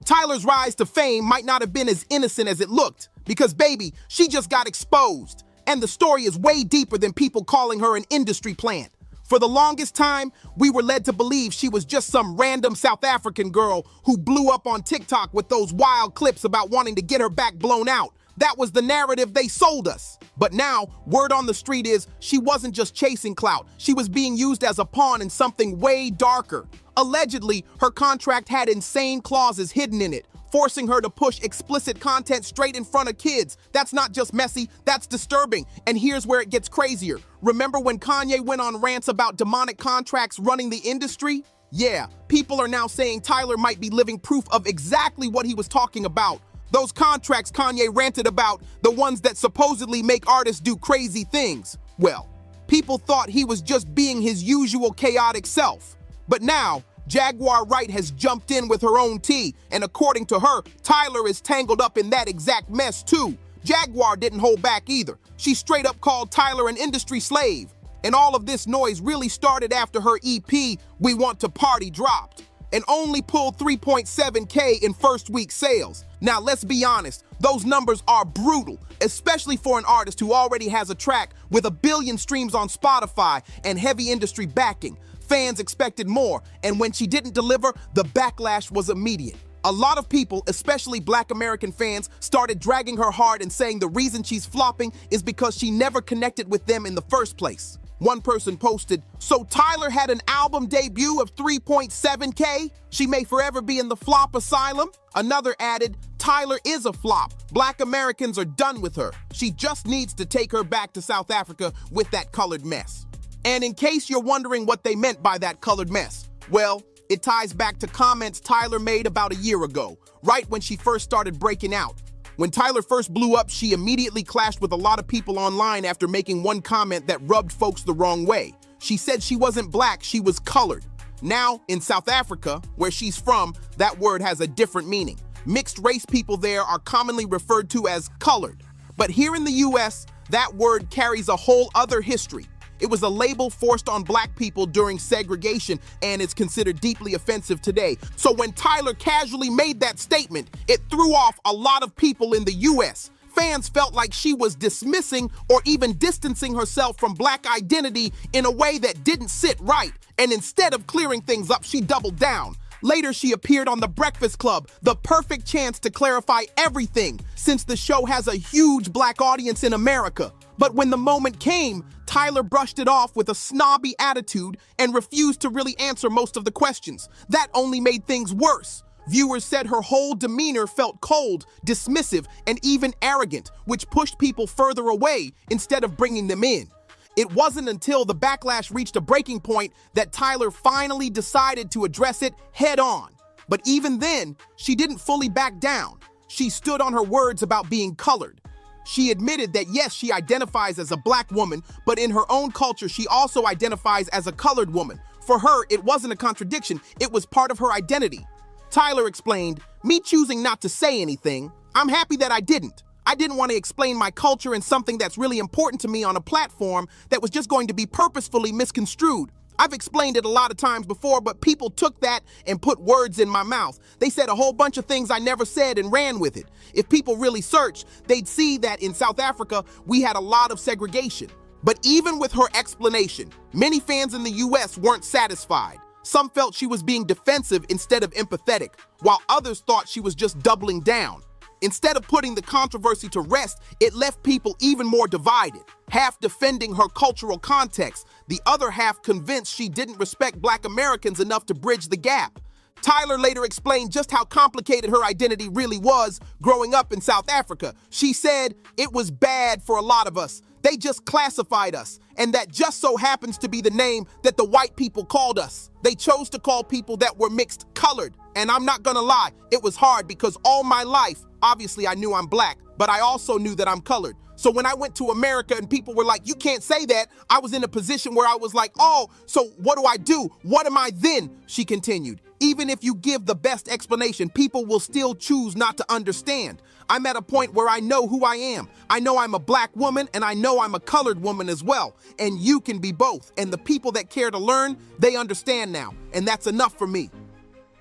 Tyler's rise to fame might not have been as innocent as it looked, because baby, she just got exposed. And the story is way deeper than people calling her an industry plant. For the longest time, we were led to believe she was just some random South African girl who blew up on TikTok with those wild clips about wanting to get her back blown out. That was the narrative they sold us. But now, word on the street is she wasn't just chasing clout. She was being used as a pawn in something way darker. Allegedly, her contract had insane clauses hidden in it, forcing her to push explicit content straight in front of kids. That's not just messy, that's disturbing. And here's where it gets crazier. Remember when Kanye went on rants about demonic contracts running the industry? Yeah, people are now saying Tyler might be living proof of exactly what he was talking about. Those contracts Kanye ranted about, the ones that supposedly make artists do crazy things. Well, people thought he was just being his usual chaotic self. But now, Jaguar Wright has jumped in with her own tea, and according to her, Tyler is tangled up in that exact mess too. Jaguar didn't hold back either. She straight up called Tyler an industry slave. And all of this noise really started after her EP, We Want to Party, dropped, and only pulled 3.7K in first week sales. Now let's be honest, those numbers are brutal, especially for an artist who already has a track with 1 billion streams on Spotify and heavy industry backing. Fans expected more, and when she didn't deliver, the backlash was immediate. A lot of people, especially Black American fans, started dragging her hard and saying the reason she's flopping is because she never connected with them in the first place. One person posted, "So Tyler had an album debut of 3.7K? She may forever be in the flop asylum?" Another added, "Tyler is a flop. Black Americans are done with her. She just needs to take her back to South Africa with that colored mess." And in case you're wondering what they meant by that colored mess, well, it ties back to comments Tyler made about a year ago, right when she first started breaking out. When Tyler first blew up, she immediately clashed with a lot of people online after making one comment that rubbed folks the wrong way. She said she wasn't black, she was colored. Now, in South Africa, where she's from, that word has a different meaning. Mixed race people there are commonly referred to as colored. But here in the US, that word carries a whole other history. It was a label forced on black people during segregation, and it's considered deeply offensive today. So when Tyler casually made that statement, it threw off a lot of people in the US. Fans felt like she was dismissing or even distancing herself from black identity in a way that didn't sit right. And instead of clearing things up, she doubled down. Later, she appeared on The Breakfast Club, the perfect chance to clarify everything, since the show has a huge black audience in America. But when the moment came, Tyler brushed it off with a snobby attitude and refused to really answer most of the questions. That only made things worse. Viewers said her whole demeanor felt cold, dismissive, and even arrogant, which pushed people further away instead of bringing them in. It wasn't until the backlash reached a breaking point that Tyler finally decided to address it head on. But even then, she didn't fully back down. She stood on her words about being colored. She admitted that yes, she identifies as a black woman, but in her own culture, she also identifies as a colored woman. For her, it wasn't a contradiction, it was part of her identity. Tyler explained, "Me choosing not to say anything, I'm happy that I didn't. I didn't want to explain my culture and something that's really important to me on a platform that was just going to be purposefully misconstrued. I've explained it a lot of times before, but people took that and put words in my mouth. They said a whole bunch of things I never said and ran with it. If people really searched, they'd see that in South Africa, we had a lot of segregation." But even with her explanation, many fans in the US weren't satisfied. Some felt she was being defensive instead of empathetic, while others thought she was just doubling down. Instead of putting the controversy to rest, it left people even more divided, half defending her cultural context, the other half convinced she didn't respect Black Americans enough to bridge the gap. Tyler later explained just how complicated her identity really was growing up in South Africa. She said, "It was bad for a lot of us. They just classified us, and that just so happens to be the name that the white people called us. They chose to call people that were mixed colored. And I'm not gonna lie, it was hard because all my life, obviously I knew I'm black, but I also knew that I'm colored. So when I went to America and people were like, 'You can't say that,' I was in a position where I was like, 'Oh, so what do I do? What am I then?'" She continued. "Even if you give the best explanation, people will still choose not to understand. I'm at a point where I know who I am. I know I'm a black woman and I know I'm a colored woman as well. And you can be both. And the people that care to learn, they understand now. And that's enough for me."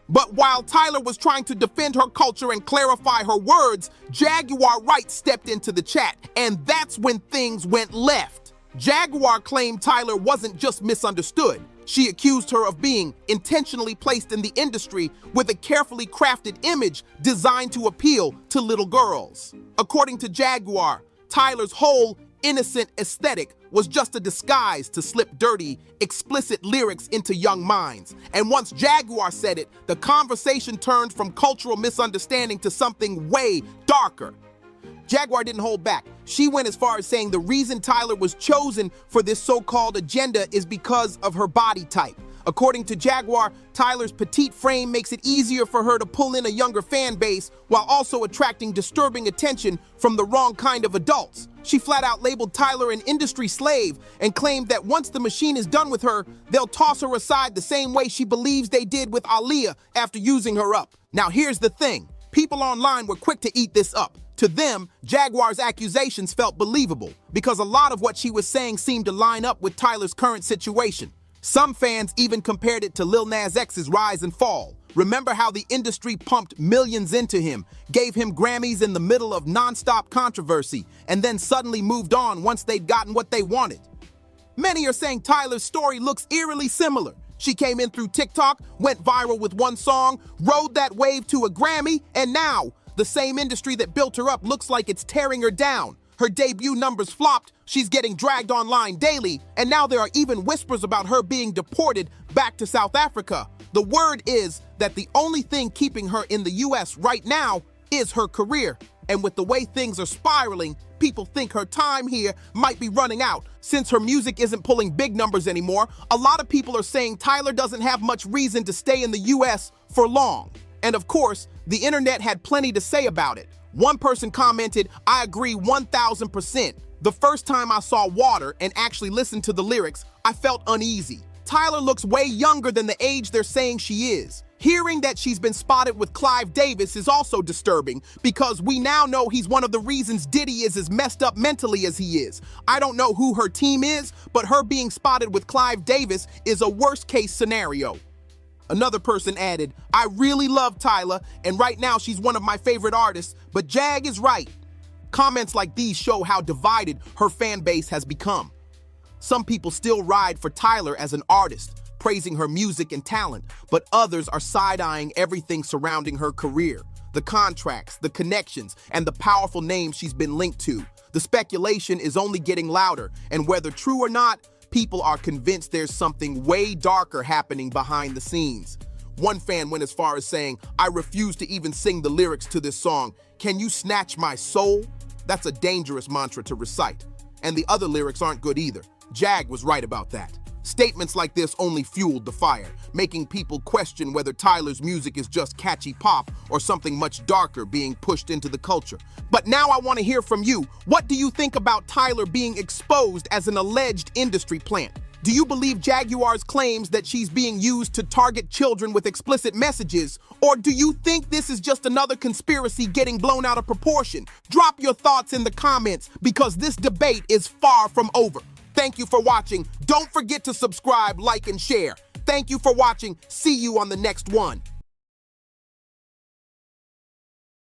But while Tyler was trying to defend her culture and clarify her words, Jaguar Wright stepped into the chat, and that's when things went left. Jaguar claimed Tyler wasn't just misunderstood. She accused her of being intentionally placed in the industry with a carefully crafted image designed to appeal to little girls. According to Jaguar, Tyler's whole innocent aesthetic was just a disguise to slip dirty, explicit lyrics into young minds. And once Jaguar said it, the conversation turned from cultural misunderstanding to something way darker. Jaguar didn't hold back. She went as far as saying the reason Tyler was chosen for this so-called agenda is because of her body type. According to Jaguar, Tyler's petite frame makes it easier for her to pull in a younger fan base while also attracting disturbing attention from the wrong kind of adults. She flat out labeled Tyler an industry slave and claimed that once the machine is done with her, they'll toss her aside the same way she believes they did with Aaliyah after using her up. Now here's the thing. People online were quick to eat this up. To them, Jaguar's accusations felt believable because a lot of what she was saying seemed to line up with Tyler's current situation. Some fans even compared it to Lil Nas X's rise and fall. Remember how the industry pumped millions into him, gave him Grammys in the middle of non-stop controversy, and then suddenly moved on once they'd gotten what they wanted? Many are saying Tyler's story looks eerily similar. She came in through TikTok, went viral with one song, rode that wave to a Grammy, and now the same industry that built her up looks like it's tearing her down. Her debut numbers flopped, she's getting dragged online daily, and now there are even whispers about her being deported back to South Africa. The word is that the only thing keeping her in the US right now is her career. And with the way things are spiraling, people think her time here might be running out. Since her music isn't pulling big numbers anymore, a lot of people are saying Tyler doesn't have much reason to stay in the US for long. And of course, the internet had plenty to say about it. One person commented, "I agree 1000%. The first time I saw Water and actually listened to the lyrics, I felt uneasy. Tyler looks way younger than the age they're saying she is. Hearing that she's been spotted with Clive Davis is also disturbing because we now know he's one of the reasons Diddy is as messed up mentally as he is. I don't know who her team is, but her being spotted with Clive Davis is a worst-case scenario." Another person added, "I really love Tyler, and right now she's one of my favorite artists, but Jag is right." Comments like these show how divided her fan base has become. Some people still ride for Tyler as an artist, praising her music and talent, but others are side-eyeing everything surrounding her career. The contracts, the connections, and the powerful names she's been linked to. The speculation is only getting louder, and whether true or not, people are convinced there's something way darker happening behind the scenes. One fan went as far as saying, "I refuse to even sing the lyrics to this song. Can you snatch my soul?" That's a dangerous mantra to recite. And the other lyrics aren't good either. Jag was right about that. Statements like this only fueled the fire, making people question whether Tyler's music is just catchy pop or something much darker being pushed into the culture. But now I want to hear from you. What do you think about Tyler being exposed as an alleged industry plant? Do you believe Jaguar's claims that she's being used to target children with explicit messages? Or do you think this is just another conspiracy getting blown out of proportion? Drop your thoughts in the comments because this debate is far from over. Thank you for watching. Don't forget to subscribe, like, and share. Thank you for watching. See you on the next one.